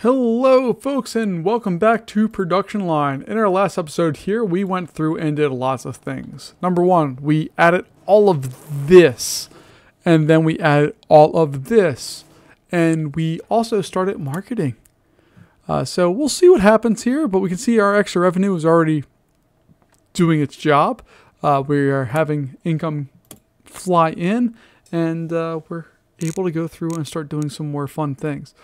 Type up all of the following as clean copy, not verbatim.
Hello folks and welcome back to Production Line. In our last episode here, we went through and did lots of things. Number one, we added all of this, and then we added all of this, and we also started marketing. So we'll see what happens here, but we can see our extra revenue is already doing its job. We are having income fly in, and we're able to go through and start doing some more fun things.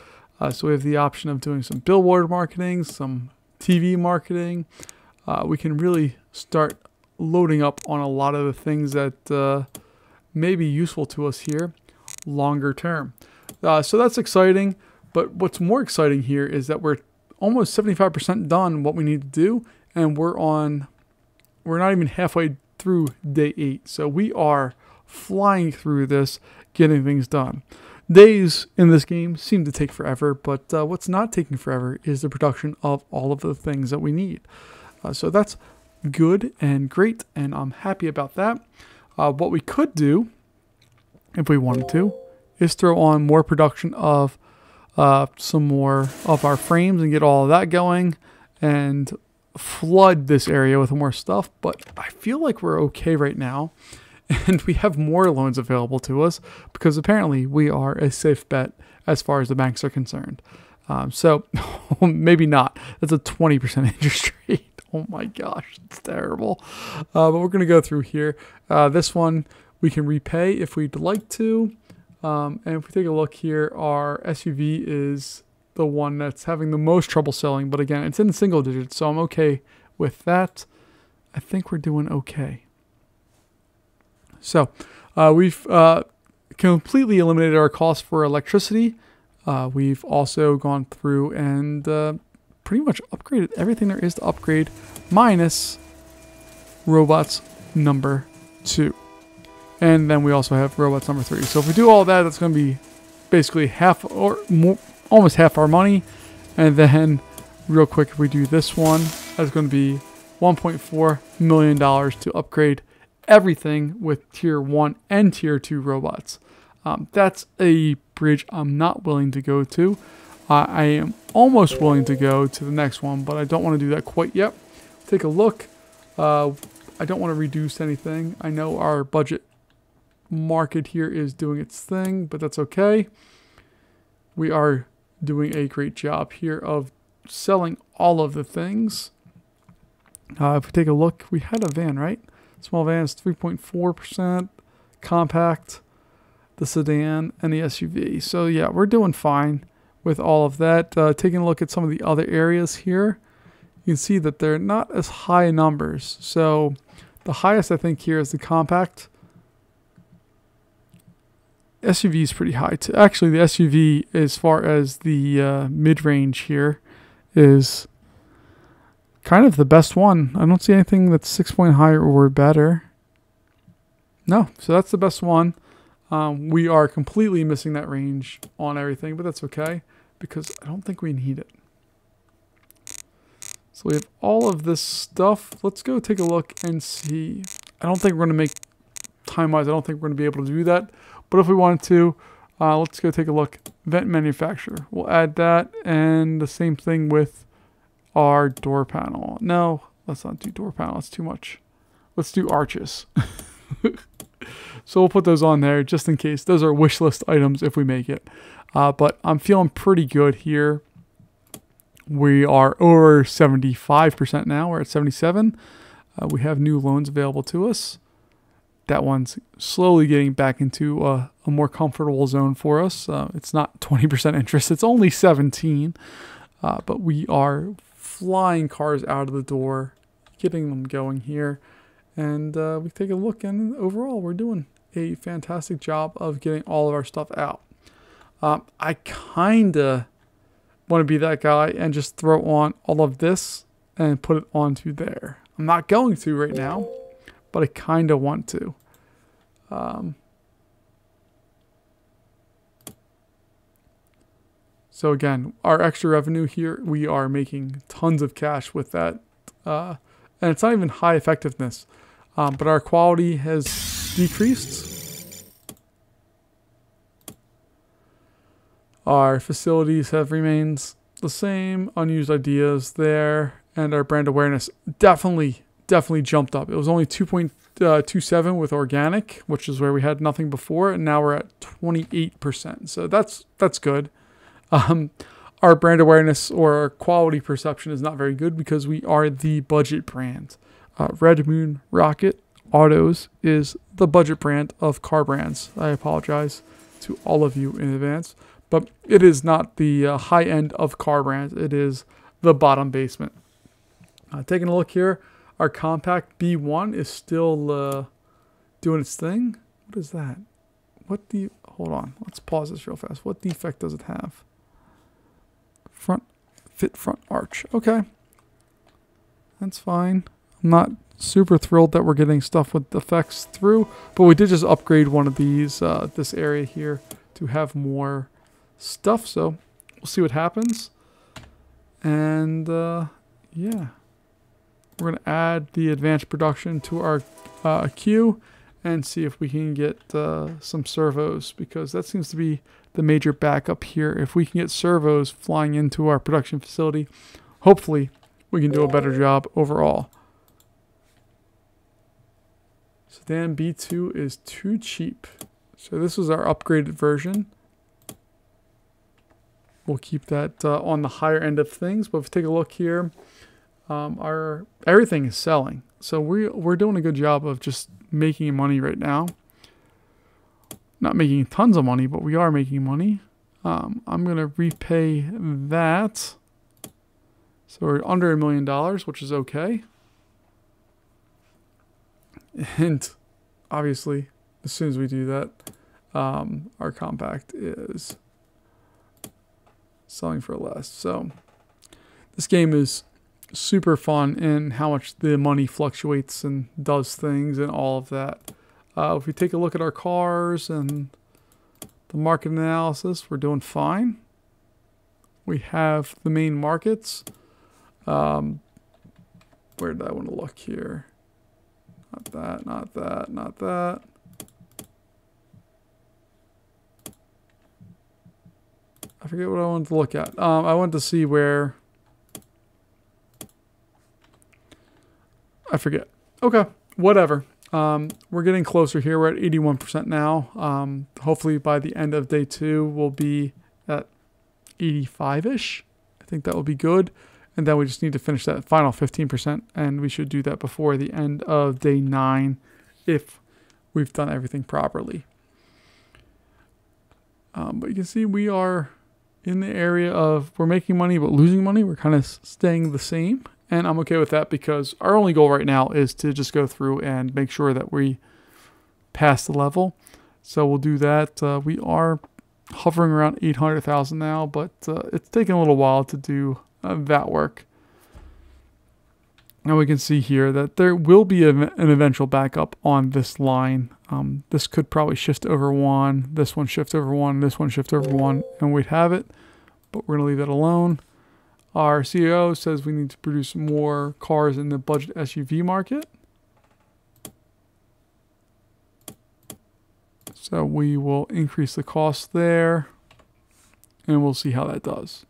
So we have the option of doing some billboard marketing, some TV marketing. We can really start loading up on a lot of the things that may be useful to us here longer term. So that's exciting. But what's more exciting here is that we're almost 75% done what we need to do. And we're not even halfway through day 8. So we are flying through this, getting things done. Days in this game seem to take forever, but what's not taking forever is the production of all of the things that we need. So that's good and great, and I'm happy about that. What we could do, if we wanted to, is throw on more production of some more of our frames and get all of that going and flood this area with more stuff, but I feel like we're okay right now. And we have more loans available to us because apparently we are a safe bet as far as the banks are concerned. So maybe not. That's a 20% interest rate. Oh my gosh, it's terrible. But we're going to go through here. This one we can repay if we'd like to. And if we take a look here, our SUV is the one that's having the most trouble selling. But again, it's in single digits, so I'm okay with that. I think we're doing okay. So we've completely eliminated our costs for electricity. We've also gone through and pretty much upgraded everything there is to upgrade, minus robots number 2. And then we also have robots number 3. So if we do all that, that's going to be basically half or more, almost half our money. And then real quick, if we do this one, that's going to be $1.4 million to upgrade everything with tier 1 and tier 2 robots. That's a bridge I'm not willing to go to. I am almost willing to go to the next one, but I don't want to do that quite yet. Take a look. I don't want to reduce anything. I know our budget market here is doing its thing, but that's okay. We are doing a great job here of selling all of the things. If we take a look, we had a van, right? Small van is 3.4%, compact, the sedan, and the SUV. So yeah, we're doing fine with all of that. Taking a look at some of the other areas here, you can see that they're not as high numbers. So the highest I think here is the compact. SUV is pretty high too. Actually, the SUV, as far as the mid-range here, is kind of the best one. I don't see anything that's 6 point higher or better. No, so that's the best one. We are completely missing that range on everything, but that's okay because I don't think we need it. So we have all of this stuff. Let's go take a look and see. I don't think we're going to make time-wise. I don't think we're going to be able to do that. But if we wanted to, let's go take a look. Vent manufacturer. We'll add that, and the same thing with our door panel. No, let's not do door panel. That's too much. Let's do arches. So we'll put those on there just in case. Those are wish list items if we make it. But I'm feeling pretty good here. We are over 75% now. We're at 77. We have new loans available to us. That one's slowly getting back into a more comfortable zone for us. It's not 20% interest. It's only 17. But we are flying cars out of the door, getting them going here. And we take a look, and overall, we're doing a fantastic job of getting all of our stuff out. I kind of want to be that guy and just throw on all of this and put it onto there. I'm not going to right now, but I kind of want to. So again, our extra revenue here, we are making tons of cash with that. And it's not even high effectiveness, but our quality has decreased. Our facilities have remained the same. Unused ideas there. And our brand awareness definitely jumped up. It was only 2.27 with organic, which is where we had nothing before. And now we're at 28%. So that's good. Our brand awareness or our quality perception is not very good because we are the budget brand. Red Moon Rocket Autos is the budget brand of car brands. I apologize to all of you in advance, but it is not the high end of car brands. It is the bottom basement. Taking a look here, our compact B1 is still doing its thing. What is that? Hold on, let's pause this real fast. What defect does it have? Fit front arch. Okay, that's fine. I'm not super thrilled that we're getting stuff with defects through, but we did just upgrade one of these, this area here, to have more stuff. So we'll see what happens. And yeah, we're gonna add the advanced production to our queue and see if we can get some servos, because that seems to be the major backup here. If we can get servos flying into our production facility, hopefully we can do a better job overall. Sedan B2 is too cheap. So this was our upgraded version. We'll keep that on the higher end of things. But if we take a look here, everything is selling. So we're doing a good job of just making money right now. Not making tons of money, but we are making money. I'm going to repay that. So we're under $1 million, which is okay. And obviously, as soon as we do that, our compact is selling for less. So this game is super fun in how much the money fluctuates and does things and all of that. If we take a look at our cars and the market analysis, we're doing fine. We have the main markets. Where did I want to look here? Not that, not that, not that. I forget what I wanted to look at. I wanted to see where... I forget. Okay, whatever. We're getting closer here. We're at 81% now. Hopefully by the end of day 2, we'll be at 85-ish. I think that will be good. And then we just need to finish that final 15%. And we should do that before the end of day 9 if we've done everything properly. But you can see we are in the area of we're making money but losing money. We're kind of staying the same. And I'm okay with that because our only goal right now is to just go through and make sure that we pass the level. So we'll do that. We are hovering around 800,000 now, but it's taking a little while to do that work. Now we can see here that there will be an eventual backup on this line. This could probably shift over 1, this one shift over 1, this one shift over 1, and we'd have it. But we're going to leave that alone. Our CEO says we need to produce more cars in the budget SUV market. So we will increase the cost there, and we'll see how that does.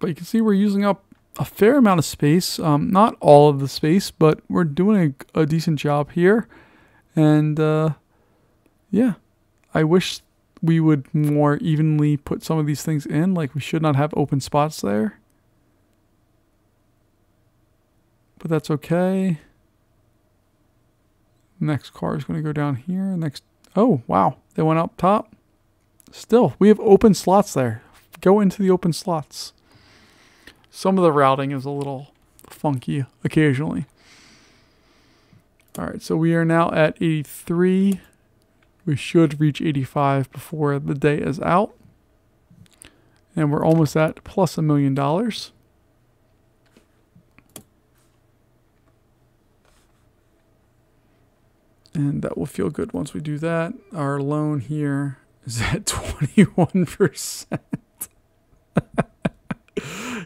But you can see we're using up a fair amount of space. Not all of the space, but we're doing a decent job here. And yeah, I wish we would more evenly put some of these things in. Like we should not have open spots there. But that's okay. Next car is going to go down here. Next. Oh, wow. They went up top. Still, we have open slots there. Go into the open slots. Some of the routing is a little funky occasionally. All right, so we are now at 83. We should reach 85 before the day is out. And we're almost at plus $1 million. And that will feel good once we do that. Our loan here is at 21%.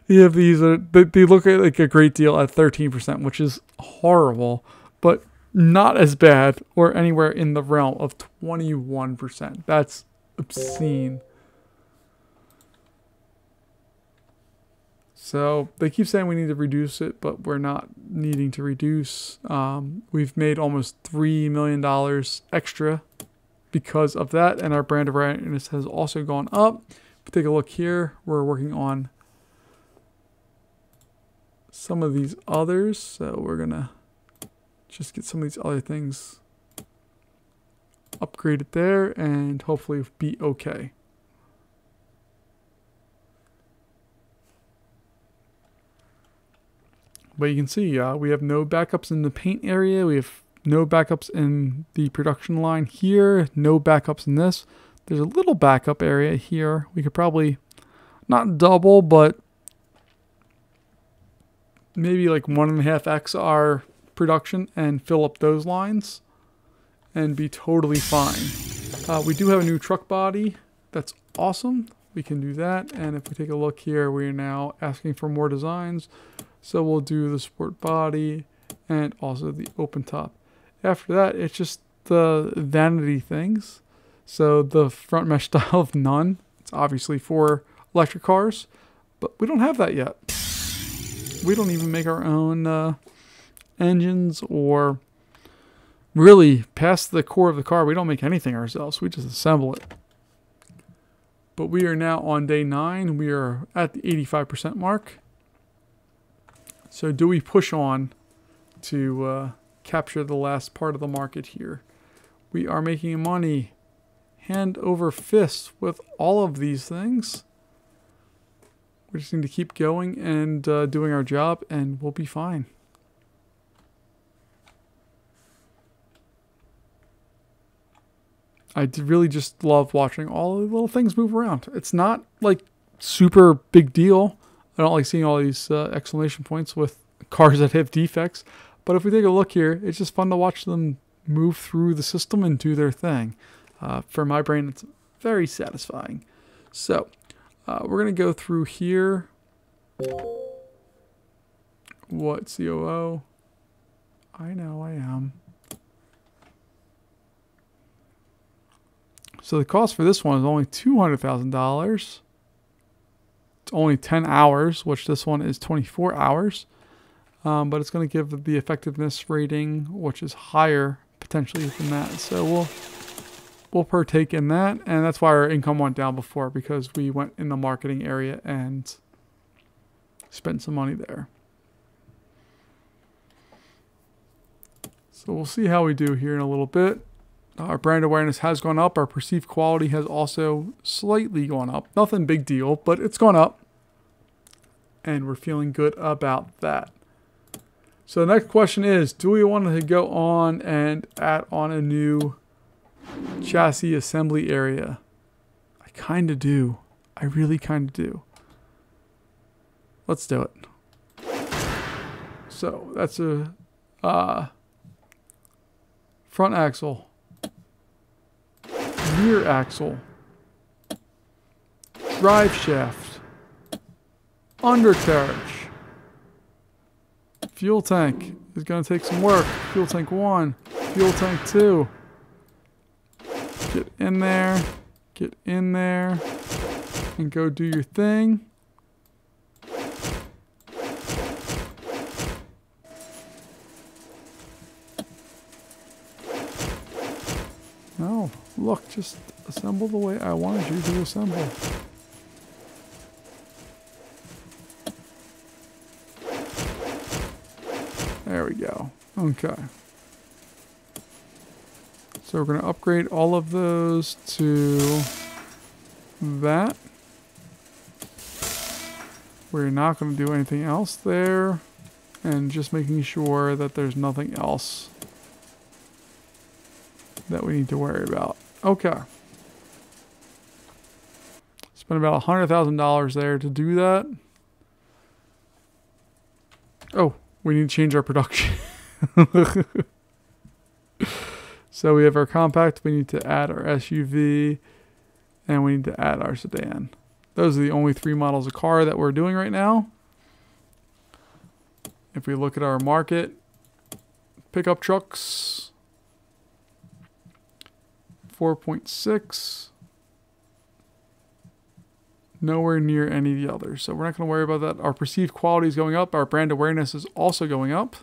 Yeah, they look like a great deal at 13%, which is horrible, but not as bad or anywhere in the realm of 21%. That's obscene. So they keep saying we need to reduce it, but we're not needing to reduce. We've made almost $3 million extra because of that, and our brand awareness has also gone up. If we take a look here, we're working on some of these others, so we're gonna just get some of these other things upgraded there and hopefully be okay. But you can see we have no backups in the paint area. We have no backups in the production line here. No backups in this. There's a little backup area here. We could probably not double, but maybe like 1.5x our production and fill up those lines and be totally fine. We do have a new truck body. That's awesome. We can do that. And if we take a look here, we're now asking for more designs. So we'll do the sport body and also the open top. After that, it's just the vanity things. So the front mesh style of none. It's obviously for electric cars, but we don't have that yet. We don't even make our own engines, or really past the core of the car. We don't make anything ourselves. We just assemble it. But we are now on day 9. We are at the 85% mark. So do we push on to capture the last part of the market here? We are making money hand over fist with all of these things. We just need to keep going and doing our job, and we'll be fine. I really just love watching all the little things move around. It's not like super big deal. I don't like seeing all these exclamation points with cars that have defects. But if we take a look here, it's just fun to watch them move through the system and do their thing. For my brain, it's very satisfying. So we're going to go through here. What COO? I know I am. So the cost for this one is only $200,000. It's only 10 hours, which this one is 24 hours. But it's going to give the effectiveness rating, which is higher potentially than that. So we'll partake in that, and that's why our income went down before, because we went in the marketing area and spent some money there. So we'll see how we do here in a little bit. Our brand awareness has gone up. Our perceived quality has also slightly gone up. Nothing big deal, but it's gone up. And we're feeling good about that. So the next question is, do we want to go on and add on a new chassis assembly area? I kind of do. I really kind of do. Let's do it. So that's a front axle, rear axle, drive shaft, undercarriage. Fuel tank is going to take some work. Fuel tank 1, fuel tank 2. Get in there, and go do your thing. No, look, just assemble the way I wanted you to assemble. There we go. Okay. So we're going to upgrade all of those to that. We're not going to do anything else there. And just making sure that there's nothing else that we need to worry about. Okay. Spent about $100,000 there to do that. Oh, we need to change our production. So we have our compact, we need to add our SUV, and we need to add our sedan. Those are the only 3 models of car that we're doing right now. If we look at our market, pickup trucks, 4.6. Nowhere near any of the others. So we're not going to worry about that. Our perceived quality is going up. Our brand awareness is also going up.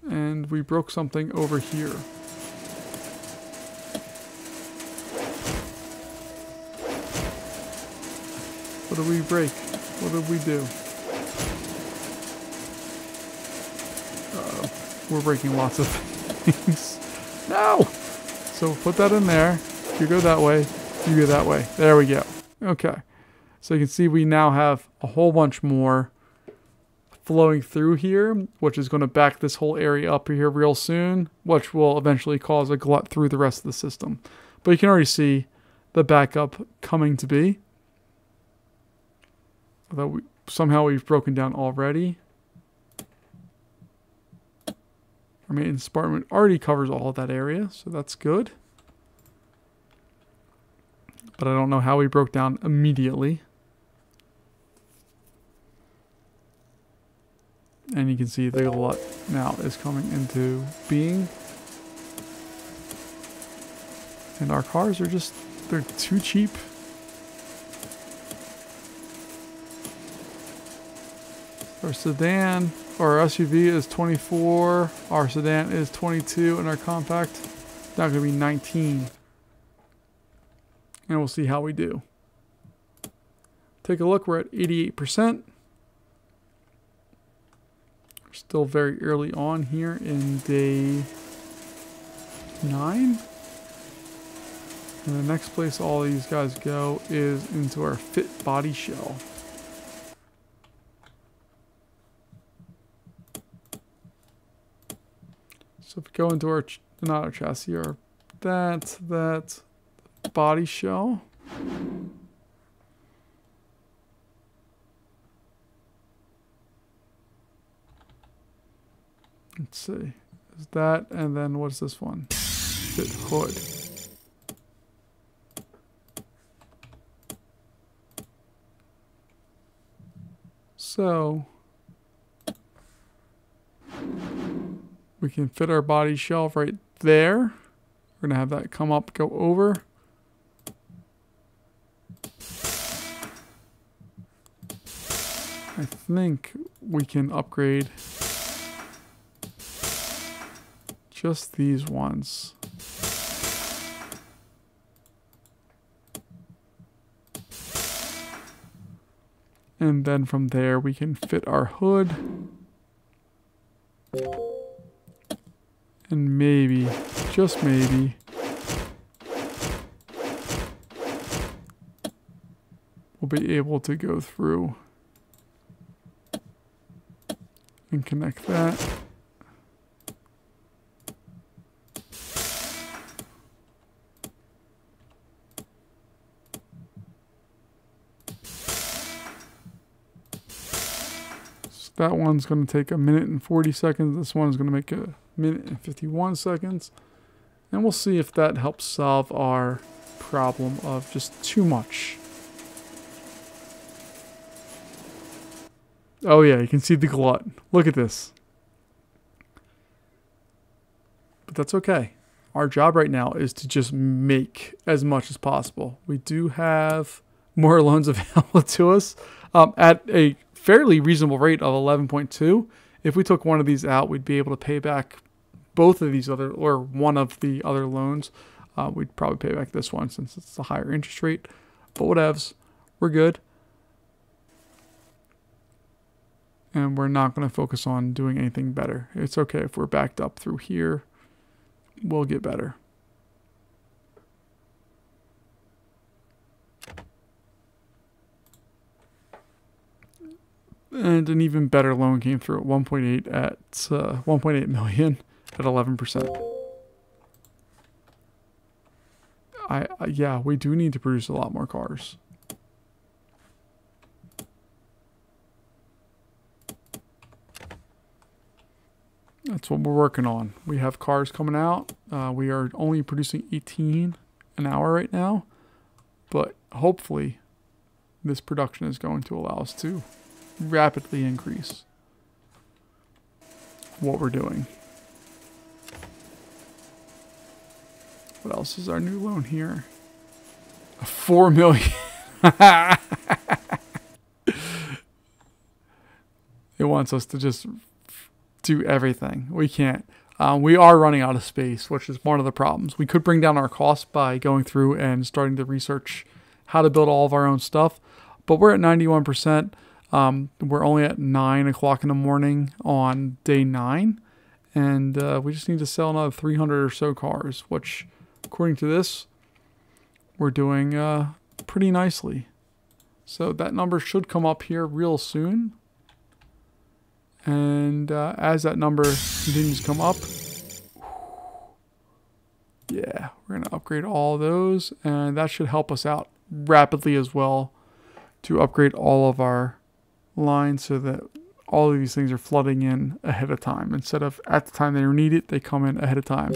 And we broke something over here. What did we break? What did we do? We're breaking lots of things. No! So put that in there. You go that way. You go that way. There we go. Okay. So you can see we now have a whole bunch more flowing through here, which is going to back this whole area up here real soon, which will eventually cause a glut through the rest of the system. But you can already see the backup coming to be. Although somehow we've broken down already. Our maintenance department already covers all of that area, so that's good. But I don't know how we broke down immediately. And you can see the glut now is coming into being. And our cars are just, they're too cheap. Our sedan, or our SUV is 24, our sedan is 22, and our compact is now going to be 19. And we'll see how we do. Take a look, we're at 88%. We're still very early on here in day 9. And the next place all these guys go is into our fit body shell. So if we go into our, not our chassis, our that body shell. Let's see, is that, and then what's this one? Fit hood. So we can fit our body shell right there. We're gonna have that come up, go over. I think we can upgrade just these ones. And then from there we can fit our hood. And maybe, just maybe, we'll be able to go through and connect that. So that one's going to take 1:40 seconds. This one's going to make 1:51 seconds. And we'll see if that helps solve our problem of just too much. Oh yeah, you can see the glut. Look at this. But that's okay. Our job right now is to just make as much as possible. We do have more loans available to us at a fairly reasonable rate of 11.2. If we took one of these out, we'd be able to pay back both of these other, or one of the other loans. We'd probably pay back this one since it's a higher interest rate. But whatevs, we're good. And we're not going to focus on doing anything better. It's okay if we're backed up through here. We'll get better. And an even better loan came through at 1.8 at 1.8 million at 11%. Yeah, we do need to produce a lot more cars. That's what we're working on. We have cars coming out. We are only producing 18 an hour right now, but hopefully this production is going to allow us to rapidly increase what we're doing. What else is our new loan here? 4 million. It wants us to just do everything. We can't. We are running out of space, which is one of the problems. We could bring down our costs by going through and starting to research how to build all of our own stuff. But we're at 91%. We're only at 9 o'clock in the morning on day 9. And we just need to sell another 300 or so cars, which, according to this, we're doing pretty nicely. So that number should come up here real soon. And as that number continues to come up, yeah, we're going to upgrade all those. And that should help us out rapidly as well to upgrade all of our lines so that all of these things are flooding in ahead of time. Instead of at the time they need it, they come in ahead of time.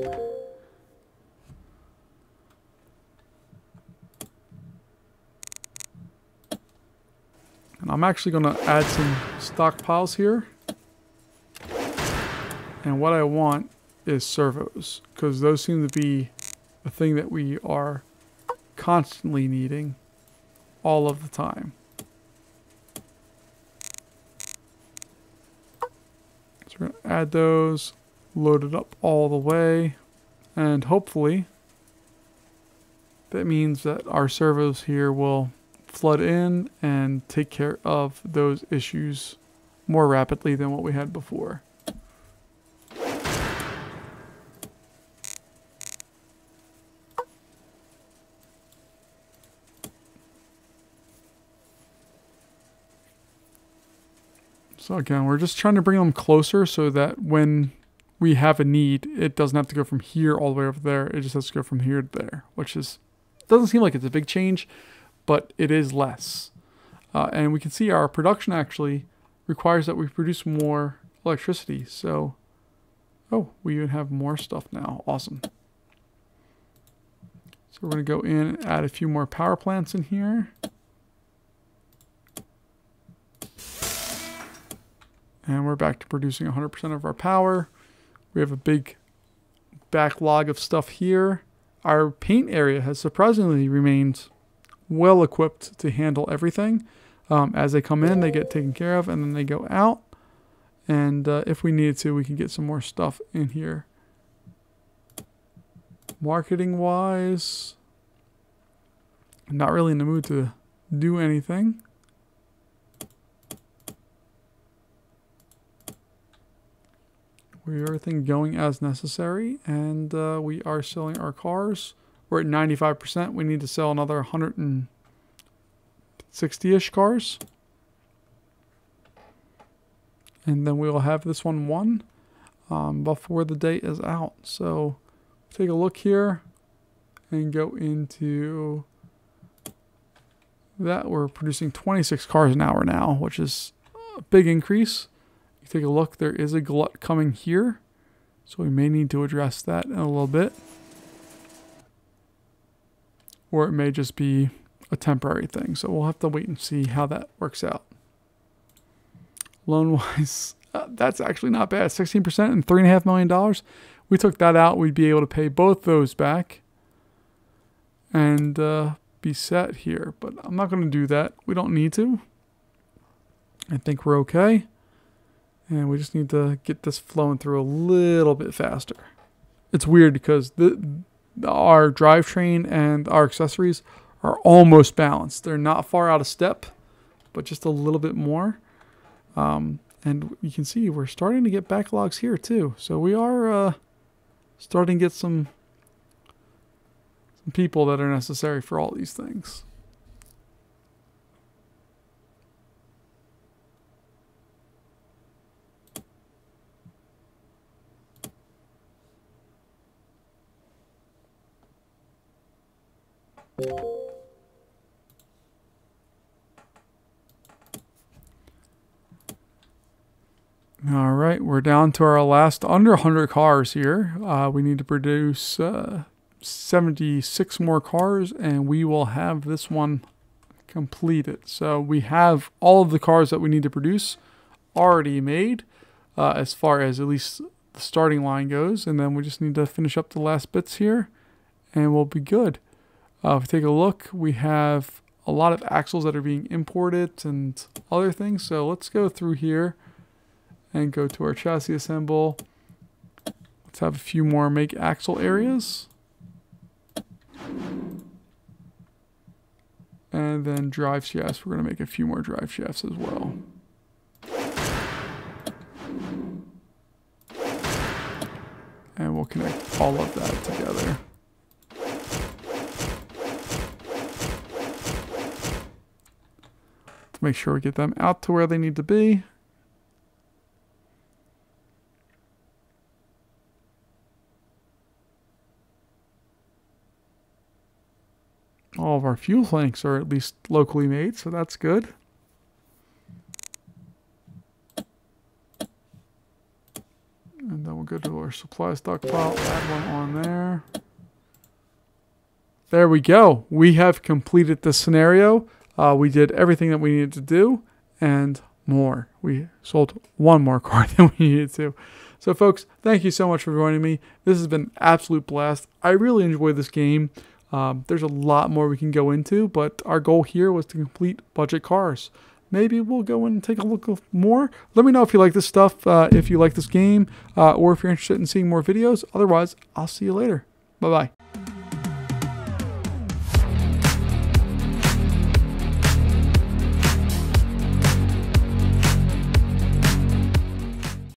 And I'm actually going to add some stockpiles here. And what I want is servos, because those seem to be the thing that we are constantly needing all of the time. So we're going to add those, load it up all the way, and hopefully that means that our servos here will flood in and take care of those issues more rapidly than what we had before. So again, we're just trying to bring them closer so that when we have a need, it doesn't have to go from here all the way over there. It just has to go from here to there, which is, doesn't seem like it's a big change, but it is less. And we can see our production actually requires that we produce more electricity. So, oh, we even have more stuff now. Awesome. So we're going to go in and add a few more power plants in here. And we're back to producing 100% of our power. We have a big backlog of stuff here. Our paint area has surprisingly remained well equipped to handle everything. As they come in, they get taken care of, and then they go out. And if we needed to, we can get some more stuff in here. Marketing wise, I'm not really in the mood to do anything. We have everything going as necessary, and we are selling our cars. We're at 95%. We need to sell another 160-ish cars. And then we will have this one won before the day is out. So take a look here and go into that. We're producing 26 cars an hour now, which is a big increase. You take a look, there is a glut coming here, so we may need to address that in a little bit. Or it may just be a temporary thing, so we'll have to wait and see how that works out. Loan-wise, that's actually not bad. 16% and $3.5 million. We took that out, we'd be able to pay both those back and be set here. But I'm not going to do that. We don't need to. I think we're okay. And we just need to get this flowing through a little bit faster. It's weird because our drivetrain and our accessories are almost balanced. They're not far out of step, but just a little bit more. And you can see we're starting to get backlogs here too. So we are starting to get some people that are necessary for all these things. All right, we're down to our last under 100 cars here. We need to produce 76 more cars, and we will have this one completed. So we have all of the cars that we need to produce already made, as far as at least the starting line goes, and then we just need to finish up the last bits here, and we'll be good. If we take a look, we have a lot of axles that are being imported and other things. So let's go through here and go to our chassis assemble. Let's have a few more make axle areas. And then drive shafts. We're going to make a few more drive shafts as well. And we'll connect all of that together. To make sure we get them out to where they need to be. All of our fuel tanks are at least locally made, so that's good. And then we'll go to our supply stockpile, add one on there. There we go. We have completed this scenario. We did everything that we needed to do and more. We sold one more car than we needed to. So folks, thank you so much for joining me. This has been an absolute blast. I really enjoyed this game. There's a lot more we can go into, but our goal here was to complete budget cars. Maybe we'll go and take a look more. Let me know if you like this stuff, if you like this game, or if you're interested in seeing more videos. Otherwise, I'll see you later. Bye-bye.